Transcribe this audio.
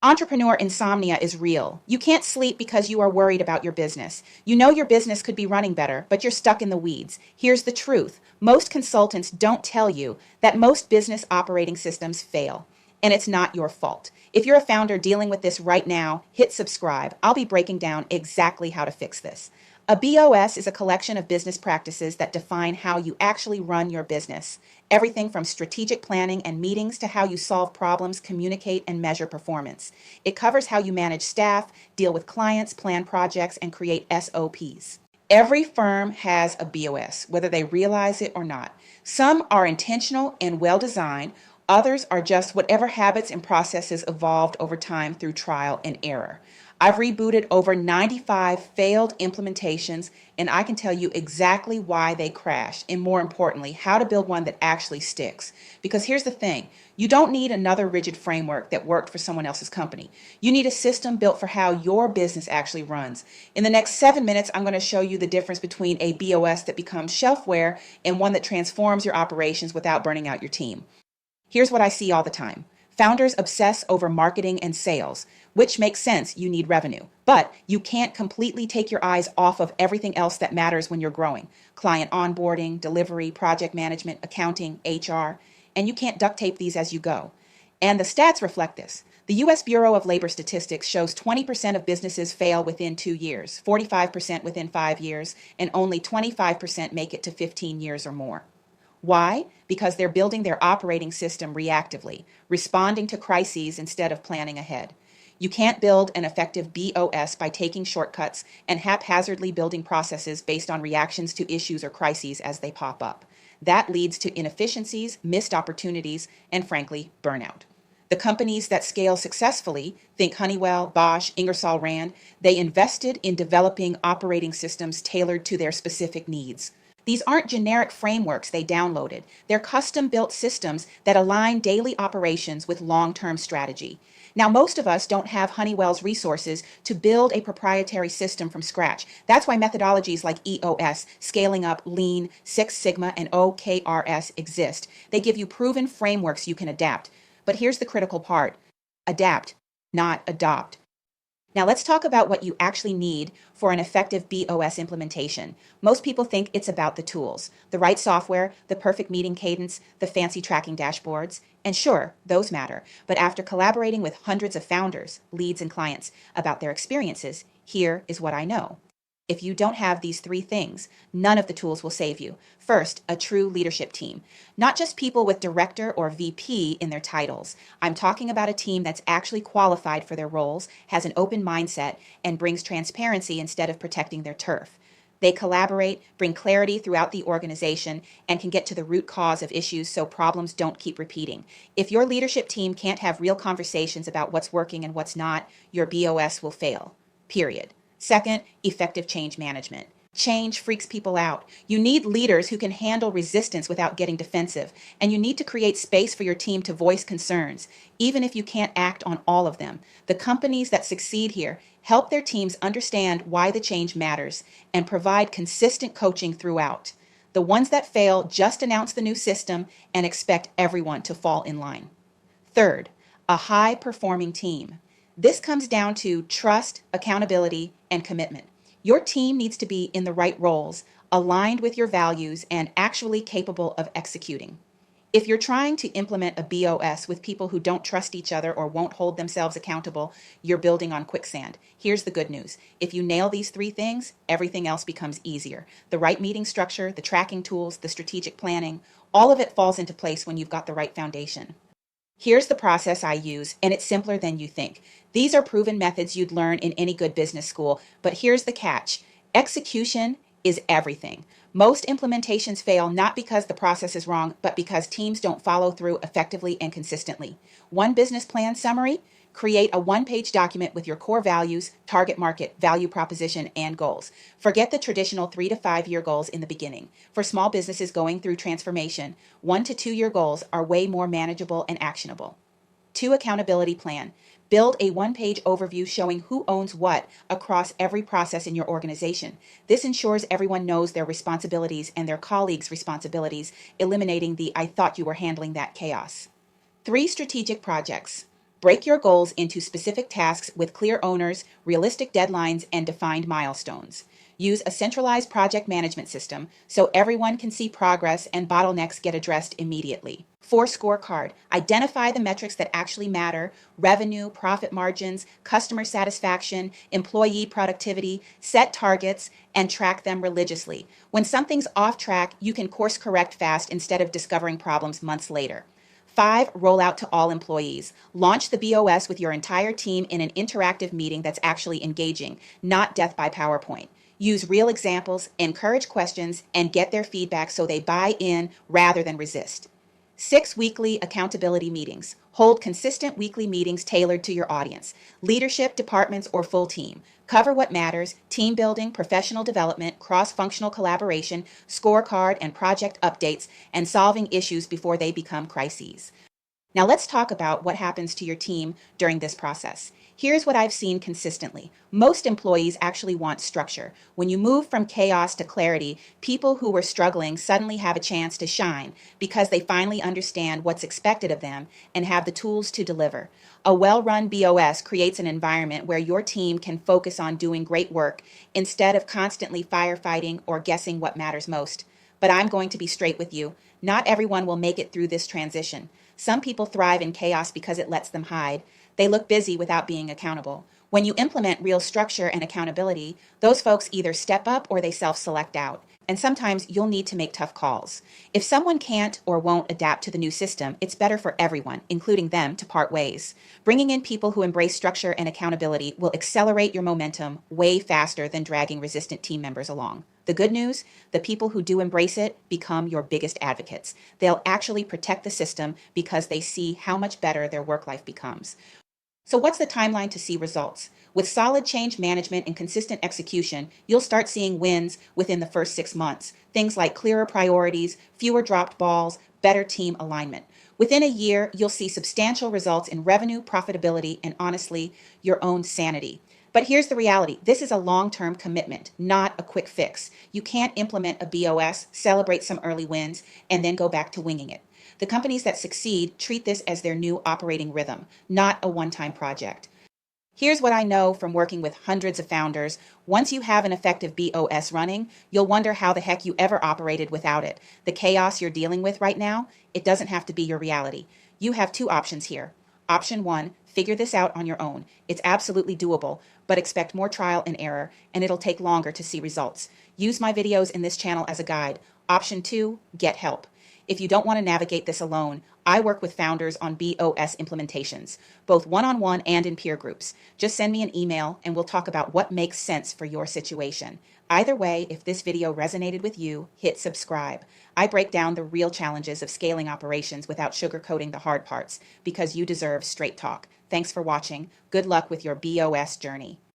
Entrepreneur insomnia is real. You can't sleep because you are worried about your business. You know your business could be running better, but you're stuck in the weeds. Here's the truth. Most consultants don't tell you that most business operating systems fail, and it's not your fault. If you're a founder dealing with this right now, hit subscribe. I'll be breaking down exactly how to fix this. A BOS is a collection of business practices that define how you actually run your business. Everything from strategic planning and meetings to how you solve problems, communicate, and measure performance. It covers how you manage staff, deal with clients, plan projects, and create SOPs. Every firm has a BOS, whether they realize it or not. Some are intentional and well designed, others are just whatever habits and processes evolved over time through trial and error. I've rebooted over 95 failed implementations, and I can tell you exactly why they crashed, and more importantly, how to build one that actually sticks. Because here's the thing, you don't need another rigid framework that worked for someone else's company. You need a system built for how your business actually runs. In the next 7 minutes, I'm going to show you the difference between a BOS that becomes shelfware and one that transforms your operations without burning out your team. Here's what I see all the time. Founders obsess over marketing and sales, which makes sense, you need revenue. But you can't completely take your eyes off of everything else that matters when you're growing. Client onboarding, delivery, project management, accounting, HR, and you can't duct tape these as you go. And the stats reflect this. The U.S. Bureau of Labor Statistics shows 20% of businesses fail within 2 years, 45% within 5 years, and only 25% make it to 15 years or more. Why? Because they're building their operating system reactively, responding to crises instead of planning ahead. You can't build an effective BOS by taking shortcuts and haphazardly building processes based on reactions to issues or crises as they pop up. That leads to inefficiencies, missed opportunities, and frankly, burnout. The companies that scale successfully, think Honeywell, Bosch, Ingersoll Rand, they invested in developing operating systems tailored to their specific needs. These aren't generic frameworks they downloaded. They're custom-built systems that align daily operations with long-term strategy. Now, most of us don't have Honeywell's resources to build a proprietary system from scratch. That's why methodologies like EOS, Scaling Up, Lean, Six Sigma, and OKRS exist. They give you proven frameworks you can adapt. But here's the critical part. Adapt, not adopt. Now let's talk about what you actually need for an effective BOS implementation. Most people think it's about the tools, the right software, the perfect meeting cadence, the fancy tracking dashboards. And sure, those matter. But after collaborating with hundreds of founders, leads, and clients about their experiences, here is what I know. If you don't have these three things, none of the tools will save you. First, a true leadership team. Not just people with director or VP in their titles. I'm talking about a team that's actually qualified for their roles, has an open mindset, and brings transparency instead of protecting their turf. They collaborate, bring clarity throughout the organization, and can get to the root cause of issues so problems don't keep repeating. If your leadership team can't have real conversations about what's working and what's not, your BOS will fail. Period. Second, effective change management. Change freaks people out. You need leaders who can handle resistance without getting defensive, and you need to create space for your team to voice concerns, even if you can't act on all of them. The companies that succeed here help their teams understand why the change matters and provide consistent coaching throughout. The ones that fail just announce the new system and expect everyone to fall in line. Third, a high-performing team. This comes down to trust, accountability, and commitment. Your team needs to be in the right roles, aligned with your values, and actually capable of executing. If you're trying to implement a BOS with people who don't trust each other or won't hold themselves accountable, you're building on quicksand. Here's the good news. If you nail these three things, everything else becomes easier. The right meeting structure, the tracking tools, the strategic planning, all of it falls into place when you've got the right foundation. Here's the process I use, and it's simpler than you think. These are proven methods you'd learn in any good business school, but here's the catch. Execution is everything. Most implementations fail not because the process is wrong, but because teams don't follow through effectively and consistently. One business plan summary: create a one-page document with your core values, target market, value proposition, and goals. Forget the traditional 3 to 5 year goals in the beginning. For small businesses going through transformation, 1 to 2 year goals are way more manageable and actionable. 2, accountability plan. Build a one-page overview showing who owns what across every process in your organization. This ensures everyone knows their responsibilities and their colleagues' responsibilities, eliminating the "I thought you were handling that" chaos. 3, strategic projects. Break your goals into specific tasks with clear owners, realistic deadlines, and defined milestones. Use a centralized project management system so everyone can see progress and bottlenecks get addressed immediately. 4 scorecard. Identify the metrics that actually matter: revenue, profit margins, customer satisfaction, employee productivity. Set targets and track them religiously. When something's off track, you can course correct fast instead of discovering problems months later. 5, roll out to all employees. Launch the BOS with your entire team in an interactive meeting that's actually engaging, not death by PowerPoint. Use real examples, encourage questions, and get their feedback so they buy in rather than resist. 6, weekly accountability meetings. Hold consistent weekly meetings tailored to your audience, leadership, departments, or full team. Cover what matters: team building, professional development, cross-functional collaboration, scorecard and project updates, and solving issues before they become crises. Now let's talk about what happens to your team during this process. Here's what I've seen consistently. Most employees actually want structure. When you move from chaos to clarity, people who were struggling suddenly have a chance to shine because they finally understand what's expected of them and have the tools to deliver. A well-run BOS creates an environment where your team can focus on doing great work instead of constantly firefighting or guessing what matters most. But I'm going to be straight with you. Not everyone will make it through this transition. Some people thrive in chaos because it lets them hide. They look busy without being accountable. When you implement real structure and accountability, those folks either step up or they self-select out. And sometimes you'll need to make tough calls. If someone can't or won't adapt to the new system, it's better for everyone, including them, to part ways. Bringing in people who embrace structure and accountability will accelerate your momentum way faster than dragging resistant team members along. The good news: the people who do embrace it become your biggest advocates. They'll actually protect the system because they see how much better their work life becomes. So what's the timeline to see results? With solid change management and consistent execution, you'll start seeing wins within the first 6 months. Things like clearer priorities, fewer dropped balls, better team alignment. Within a year, you'll see substantial results in revenue, profitability, and honestly, your own sanity. But here's the reality: this is a long-term commitment, not a quick fix. You can't implement a BOS, celebrate some early wins, and then go back to winging it. The companies that succeed treat this as their new operating rhythm, not a one-time project. Here's what I know from working with hundreds of founders. Once you have an effective BOS running, you'll wonder how the heck you ever operated without it. The chaos you're dealing with right now, it doesn't have to be your reality. You have 2 options here. Option 1, figure this out on your own. It's absolutely doable, but expect more trial and error, and it'll take longer to see results. Use my videos in this channel as a guide. Option 2, get help. If you don't want to navigate this alone, I work with founders on BOS implementations, both one-on-one and in peer groups. Just send me an email and we'll talk about what makes sense for your situation. Either way, if this video resonated with you, hit subscribe. I break down the real challenges of scaling operations without sugarcoating the hard parts, because you deserve straight talk. Thanks for watching. Good luck with your BOS journey.